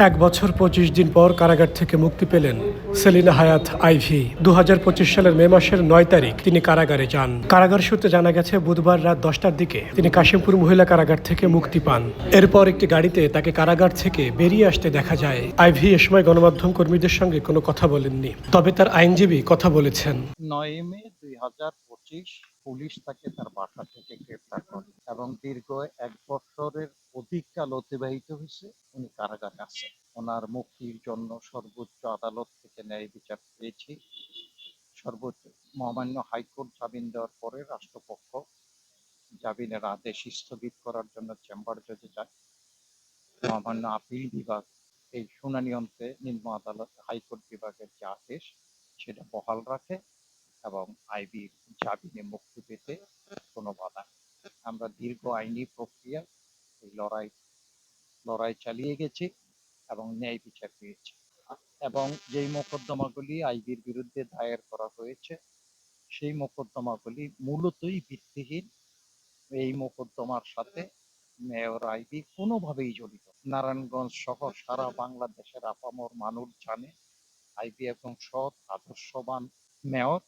১ বছর ২৫ দিন পর কারাগার থেকে মুক্তি পেলেন সেলিনা হায়াৎ আইভী। ২০২৫ সালের মে মাসের ৯ তারিখ তিনি কারাগারে যান। কারাগার সূত্রে জানা গেছে বুধবার রাত ১০টার দিকে তিনি কাশিমপুর মহিলা কারাগার থেকে মুক্তি পান। এরপর একটি গাড়িতে তাকে কারাগার থেকে বেরিয়ে আসতে দেখা যায়। আইভী এ সময় গণমাধ্যম কর্মীদের সঙ্গে কোনো কথা বলেননি, তবে তার আইনজীবী কথা বলেছেন। ৯ মে ২০২৫ পুলিশ তাকে তার বাসা থেকে গ্রেপ্তার করে এবং দীর্ঘ ১ বছরের অধিক কাল অতিবাহিত হয়েছে উনি কারাগারে আছেন। ওনার মুক্তির জন্য সর্বোচ্চ আদালত থেকে ন্যায় বিচার পেয়েছি। সর্বোচ্চ মহামান্য হাইকোর্ট জামিন দেওয়ার পরে রাষ্ট্রপক্ষ জামিনের আদেশ স্থগিত করার জন্য চেম্বার জজে যায়। মহামান্য আপিল বিভাগ এই শুনানি অন্তে নিম্ন আদালত হাইকোর্ট বিভাগের যে আদেশ সেটা বহাল রাখে এবং আইবির জামিনে মুক্তি পেতে কোনো বাধা নেই। আমরা দীর্ঘ আইনি প্রক্রিয়া এই লড়াই চালিয়ে গেছি এবং ন্যায় বিচার পেয়েছি। এবং যেই মোকদ্দমাগুলি আইবির বিরুদ্ধে দায়ের করা হয়েছে সেই মোকদ্দমাগুলি মূলতই ভিত্তিহীন। এই মোকদ্দমার সাথে মেয়র আইবি কোনোভাবেই জড়িত। নারায়ণগঞ্জ সহ সারা বাংলাদেশের আপামর মানুষ জানে আইবি একজন সৎ আদর্শবান মেয়র।